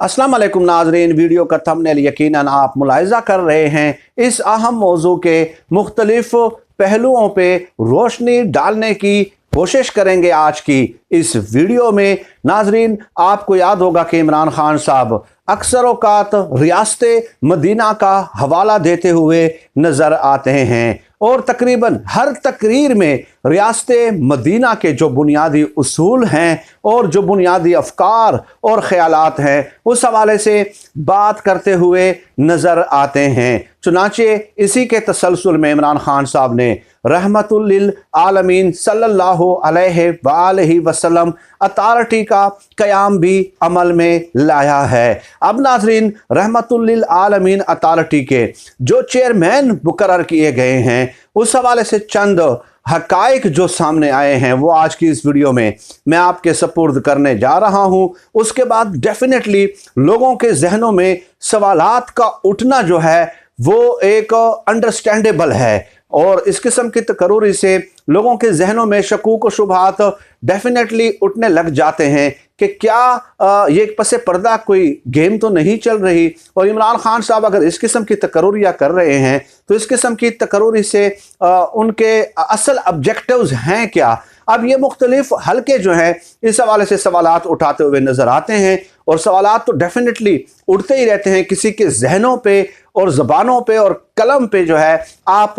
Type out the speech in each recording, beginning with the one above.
अस्सलाम वालेकुम नाज़रीन, वीडियो का थंबनेल यकीनन आप मुलाहिज़ा कर रहे हैं। इस अहम मौजू के मुख्तलिफ पहलुओं पे रोशनी डालने की कोशिश करेंगे आज की इस वीडियो में। नाज़रीन, आपको याद होगा कि इमरान खान साहब अक्सर औकात रियासत मदीना का हवाला देते हुए नज़र आते हैं और तकरीबन हर तकरीर में रियासत मदीना के जो बुनियादी उसूल हैं और जो बुनियादी अफकार और ख़यालात हैं उस हवाले से बात करते हुए नज़र आते हैं। चुनांचे इसी के तसलसल में इमरान खान साहब ने रहमतुल लिल आलमीन सल्लल्लाहु अलैहि वसल्लम अथॉरिटी का क़याम भी अमल में लाया है। अब नाज़रीन, रहमतुल लिल आलमीन अथॉरिटी के जो चेयरमैन मुकर्रर किए गए हैं उस हवाले से चंद हकाइक जो सामने आए हैं वो आज की इस वीडियो में मैं आपके सपुर्द करने जा रहा हूं। उसके बाद डेफिनेटली लोगों के जहनों में सवालात का उठना जो है वो एक अंडरस्टैंडेबल है और इस किस्म की तकर्रुरी से लोगों के जहनों में शकूक व शुबहात डेफिनेटली उठने लग जाते हैं कि क्या ये पसे पर्दा कोई गेम तो नहीं चल रही। और इमरान खान साहब अगर इस किस्म की तकर्रुरियाँ कर रहे हैं तो इस किस्म की तकर्रुरी से उनके असल ऑब्जेक्टिव्स हैं क्या। अब ये मुख्तलिफ हल्के जो हैं इस हवाले से सवालात उठाते हुए नज़र आते हैं और सवालात तो डेफिनेटली उठते ही रहते हैं। किसी के जहनों पे और ज़बानों पे और कलम पे जो है आप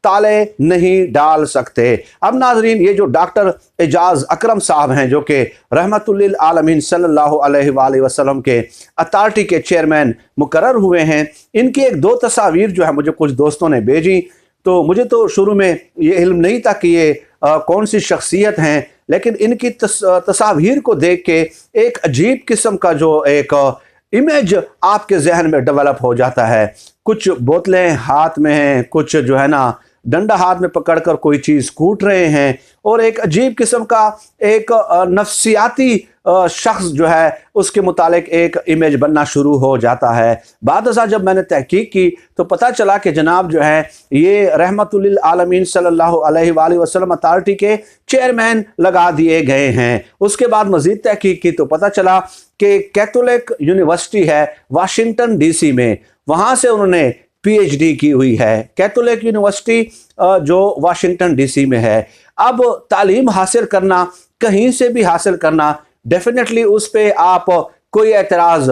ताले नहीं डाल सकते। अब नाजरीन, ये जो डॉक्टर एजाज अकरम साहब हैं जो कि रहमतुल लिल आलमीन सल्लल्लाहु अलैहि वसल्लम के अथॉरिटी के चेयरमैन मुकर्रर हुए हैं, इनकी एक दो तस्वीर जो है मुझे कुछ दोस्तों ने भेजी। तो मुझे तो शुरू में ये इल्म नहीं था कि ये कौन सी शख्सियत हैं, लेकिन इनकी तस्वीर को देख के एक अजीब किस्म का जो एक इमेज आपके जहन में डेवलप हो जाता है। कुछ बोतलें हाथ में हैं, कुछ जो है ना डंडा हाथ में पकड़कर कोई चीज़ कूट रहे हैं और एक अजीब किस्म का एक नफ्सियाती शख्स जो है उसके मुतालिक एक इमेज बनना शुरू हो जाता है। बाद जब मैंने तहकीक की तो पता चला कि जनाब जो है ये रहमतुल लिल आलमीन सल्लल्लाहु अलैहि वसल्लम अथॉरिटी के चेयरमैन लगा दिए गए हैं। उसके बाद मज़ीद तहकीक की तो पता चला कि कैथोलिक यूनिवर्सिटी है वाशिंगटन डीसी में, वहाँ से उन्होंने पीएचडी की हुई है। कैथोलिक यूनिवर्सिटी जो वाशिंगटन डीसी में है। अब तालीम हासिल करना, कहीं से भी हासिल करना, डेफिनेटली उस पे आप कोई एतराज़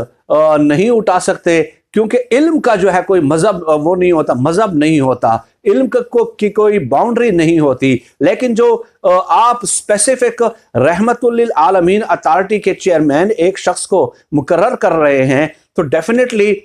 नहीं उठा सकते क्योंकि इल्म का जो है कोई मज़हब वो नहीं होता, मज़हब नहीं होता, इल्म की कोई बाउंड्री नहीं होती। लेकिन जो आप स्पेसिफिक रहमतुल लिल आलमीन अथॉरिटी के चेयरमैन एक शख्स को मुकर्रर कर रहे हैं तो डेफिनेटली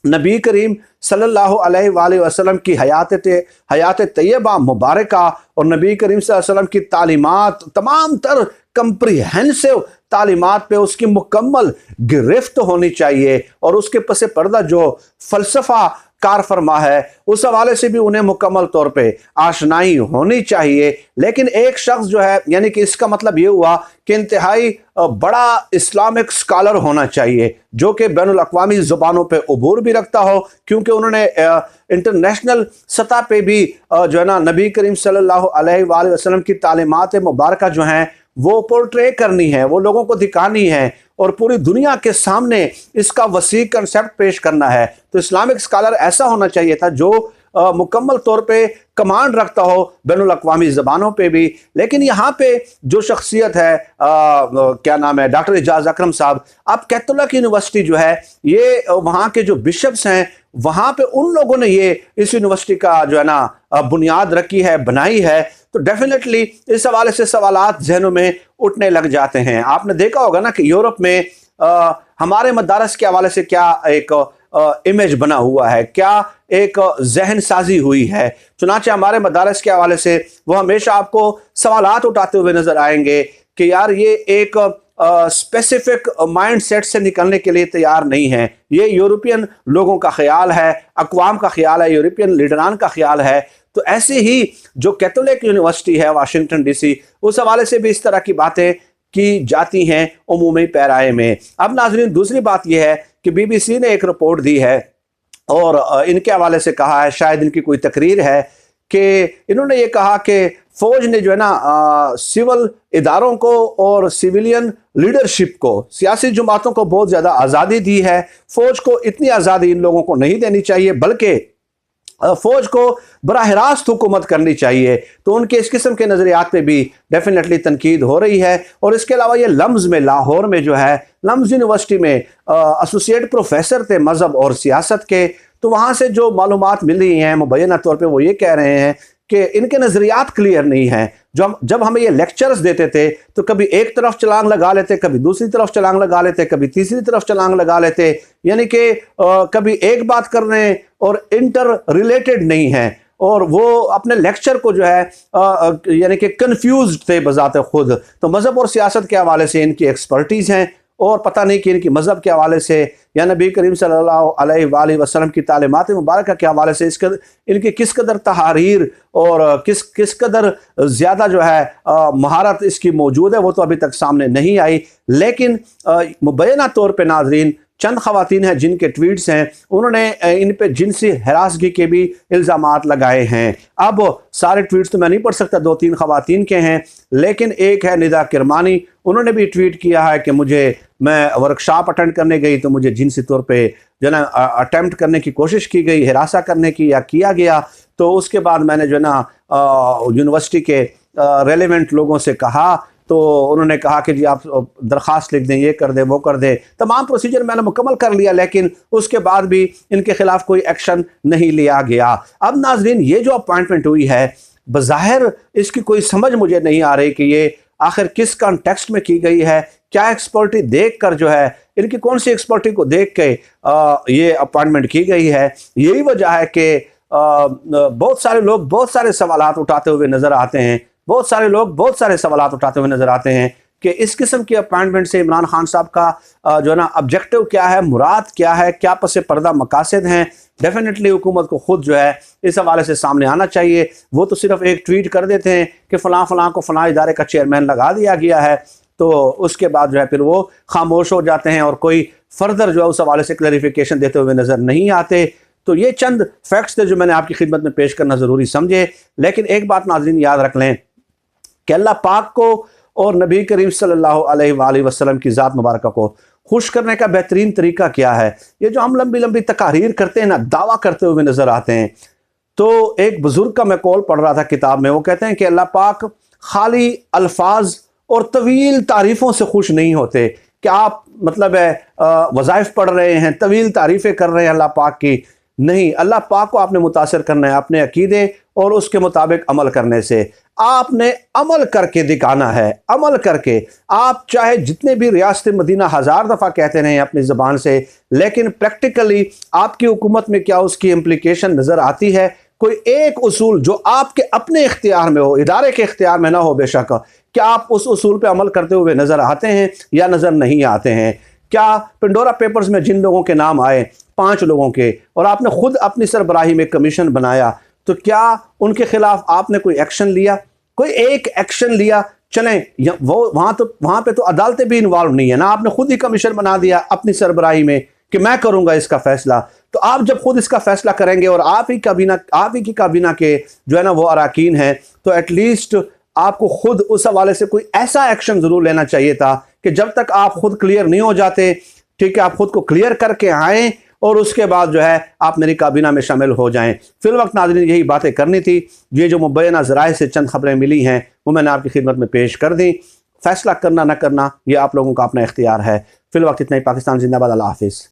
नबी करीम सल्लल्लाहु अलैहि वसल्लम की हयात तैयबा मुबारका और नबी करीम सल्लल्लाहु अलैहि वसल्लम की तालीमात, तमाम तर कंप्रीहेंसिव तालीमात पे उसकी मुकम्मल गिरफ्त होनी चाहिए और उसके पसे पर्दा जो फ़लसफ़ा कार फरमा है उस हवाले से भी उन्हें मुकम्मल तौर पे आशनाई होनी चाहिए। लेकिन एक शख्स जो है, यानी कि इसका मतलब ये हुआ कि इंतहाई बड़ा इस्लामिक स्कॉलर होना चाहिए जो कि बैनुल अक़वामी ज़ुबानों पे अबूर भी रखता हो, क्योंकि उन्होंने इंटरनेशनल सतह पे भी जो है ना नबी करीम सल्लल्लाहु अलैहि वसल्लम की तालीमात मुबारका जो हैं वो पोर्ट्रे करनी है, वो लोगों को दिखानी है और पूरी दुनिया के सामने इसका वसी कंसेप्ट पेश करना है। तो इस्लामिक स्कॉलर ऐसा होना चाहिए था जो मुकम्मल तौर पे कमांड रखता हो बैनुल अक़वामी ज़बानों पे भी। लेकिन यहाँ पे जो शख्सियत है क्या नाम है, डॉक्टर एजाज अकरम साहब। अब कैथोलिक यूनिवर्सिटी जो है ये वहाँ के जो बिशप्स हैं वहाँ पे उन लोगों ने ये इस यूनिवर्सिटी का जो है ना बुनियाद रखी है, बनाई है। तो डेफिनेटली इस हवाले से सवालात जहनों में उठने लग जाते हैं। आपने देखा होगा ना कि यूरोप में हमारे मदारस के हवाले से क्या एक इमेज बना हुआ है, क्या एक जहन साजी हुई है। चुनांचे हमारे मदारस के हवाले से वो हमेशा आपको सवालात उठाते हुए नजर आएंगे कि यार ये एक स्पेसिफिक माइंड सेट से निकलने के लिए तैयार नहीं है। ये यूरोपियन लोगों का ख्याल है, अक़वाम का ख्याल है, यूरोपियन लीडरान का ख्याल है। तो ऐसे ही जो कैथोलिक यूनिवर्सिटी है वाशिंगटन डीसी, उस हवाले से भी इस तरह की बातें की जाती हैं उमूमी पैराए में। अब नाज़रीन, दूसरी बात यह है कि बीबीसी ने एक रिपोर्ट दी है और इनके हवाले से कहा है, शायद इनकी कोई तकरीर है, कि इन्होंने ये कहा कि فوج نے جو ہے نا سول اداروں کو اور سویلین لیڈرشپ کو، سیاسی جماعتوں کو بہت زیادہ آزادی دی ہے۔ فوج کو اتنی آزادی ان لوگوں کو نہیں دینی چاہیے، بلکہ فوج کو براہ راست حکومت کرنی چاہیے۔ تو ان کے اس قسم کے نظریات پہ بھی ڈیفینیٹلی تنقید ہو رہی ہے۔ اور اس کے علاوہ یہ لمز میں، لاہور میں جو ہے لمز یونیورسٹی میں ایسوسیٹ پروفیسر تھے مذہب اور سیاست کے، تو وہاں سے جو معلومات مل رہی ہیں مبینہ طور پہ وہ یہ کہہ رہے ہیں کہ ان کے نظریات کلیئر نہیں ہیں۔ جب ہمیں یہ لیکچرز دیتے تھے تو کبھی ایک طرف چھلانگ لگا لیتے، کبھی دوسری طرف چھلانگ لگا لیتے، کبھی تیسری طرف چھلانگ لگا لیتے، یعنی کہ کبھی ایک بات کر رہے ہیں اور انٹر ریلیٹڈ نہیں ہیں، اور وہ اپنے لیکچر کو جو ہے یعنی کہ کنفیوزڈ تھے بذات خود۔ تو مذہب اور سیاست کے حوالے سے ان کی ایکسپرٹیز ہیں، اور پتہ نہیں کہ ان کی مذہب کے حوالے سے یا نبی کریم صلی اللہ علیہ وآلہ وسلم کی تعلیمات مبارکہ کے حوالے سے ان کی کس قدر تحاریر اور کس قدر زیادہ جو ہے مہارت اس کی موجود ہے، وہ تو ابھی تک سامنے نہیں آئی۔ لیکن مبینہ طور پہ ناظرین چند خواتین ہیں جن کے ٹویٹس ہیں، انہوں نے ان پہ جنسی ہراسگی کے بھی الزامات لگائے ہیں۔ اب سارے ٹویٹس تو میں نہیں پڑھ سکتا، 2-3 خواتین کے ہیں، لیکن ایک ہے ندا کرمانی، انہوں نے بھی ٹویٹ کیا ہے کہ میں ورکشاپ اٹینڈ کرنے گئی تو مجھے جنسی طور پہ جو ہے نا اٹیمپٹ کرنے کی کوشش کی گئی، ہراساں کرنے کی یا کیا گیا، تو اس کے بعد میں نے جو ہے نا یونیورسٹی کے ریلیونٹ لوگوں سے کہا، تو انہوں نے کہا کہ جی آپ درخواست لکھ دیں، یہ کر دیں، وہ کر دیں، تمام پروسیجر میں نے مکمل کر لیا، لیکن اس کے بعد بھی ان کے خلاف کوئی ایکشن نہیں لیا گیا۔ اب ناظرین یہ جو اپوائنٹمنٹ ہوئی ہے، بظاہر اس کی کوئی سمجھ مجھے نہیں آ رہی کہ یہ آخر کس کانٹیکسٹ میں کی گئی ہے، کیا ایکسپرٹی دیکھ کر جو ہے، ان کی کون سی ایکسپرٹی کو دیکھ کے یہ اپوائنٹمنٹ کی گئی ہے۔ یہی وجہ ہے کہ بہت سارے لوگ بہت سارے سوالات اٹھاتے ہوئے نظر آتے ہیں، بہت سارے لوگ بہت سارے سوالات اٹھاتے ہوئے نظر آتے ہیں کہ اس قسم کی اپوائنٹمنٹ سے عمران خان صاحب کا جو ہے نا آبجیکٹو کیا ہے، مراد کیا ہے، کیا پس پردہ مقاصد ہیں۔ ڈیفینیٹلی حکومت کو خود جو ہے اس حوالے سے سامنے آنا چاہیے۔ وہ تو صرف ایک ٹویٹ کر دیتے ہیں کہ فلاں فلاں کو فلاں ادارے کا چیئرمین لگا دیا گیا ہے، تو اس کے بعد جو ہے پھر وہ خاموش ہو جاتے ہیں اور کوئی فردر جو ہے اس حوالے سے کلیریفیکیشن دیتے ہوئے نظر نہیں آتے۔ تو یہ چند فیکٹس تھے جو میں نے آپ کی خدمت میں پیش کرنا ضروری سمجھے۔ لیکن ایک بات ناظرین یاد رکھ لیں کہ اللہ پاک کو اور نبی کریم صلی اللہ علیہ وآلہ وسلم کی ذات مبارکہ کو خوش کرنے کا بہترین طریقہ کیا ہے؟ یہ جو ہم لمبی لمبی تقاریر کرتے ہیں نا، دعویٰ کرتے ہوئے نظر آتے ہیں، تو ایک بزرگ کا میں قول پڑھ رہا تھا کتاب میں، وہ کہتے ہیں کہ اللہ پاک خالی الفاظ اور طویل تعریفوں سے خوش نہیں ہوتے کہ آپ مطلب ہے وظائف پڑھ رہے ہیں، طویل تعریفیں کر رہے ہیں اللہ پاک کی، نہیں، اللہ پاک کو آپ نے متاثر کرنا ہے اپنے عقیدے اور اس کے مطابق عمل کرنے سے۔ آپ نے عمل کر کے دکھانا ہے، عمل کر کے۔ آپ چاہے جتنے بھی ریاست مدینہ 1000 دفعہ کہتے رہیں اپنی زبان سے، لیکن پریکٹیکلی آپ کی حکومت میں کیا اس کی امپلیکیشن نظر آتی ہے؟ کوئی ایک اصول جو آپ کے اپنے اختیار میں ہو، ادارے کے اختیار میں نہ ہو بے شک، کیا آپ اس اصول پہ عمل کرتے ہوئے نظر آتے ہیں یا نظر نہیں آتے ہیں؟ کیا پنڈورا پیپرز میں جن لوگوں کے نام آئے، 5 لوگوں کے، اور آپ نے خود اپنی سربراہی میں کمیشن بنایا، تو کیا ان کے خلاف آپ نے کوئی ایکشن لیا؟ کوئی ایک ایکشن لیا؟ چلیں وہاں پہ تو عدالتیں بھی انوالو نہیں ہیں نا، آپ نے خود ہی کمیشن بنا دیا اپنی سربراہی میں کہ میں کروں گا اس کا فیصلہ۔ تو آپ جب خود اس کا فیصلہ کریں گے اور آپ ہی کی کابینہ کے جو ہے نا وہ اراکین ہیں، تو ایٹ لیسٹ آپ کو خود اس حوالے سے کوئی ایسا ایکشن ضرور لینا چاہیے تھا کہ جب تک آپ خود کلیئر نہیں ہو جاتے، ٹھیک ہے، آپ خود کو کلیئر کر کے آئیں اور اس کے بعد جو ہے آپ میری کابینہ میں شامل ہو جائیں۔ فی الوقت ناظرین یہی باتیں کرنی تھی، یہ جو مبینہ ذرائع سے چند خبریں ملی ہیں وہ میں نے آپ کی خدمت میں پیش کر دیں۔ فیصلہ کرنا نہ کرنا یہ آپ لوگوں کا اپنا اختیار ہے۔ فی الوقت اتنا ہی۔ پاکستان زندہ باد، اللہ حافظ۔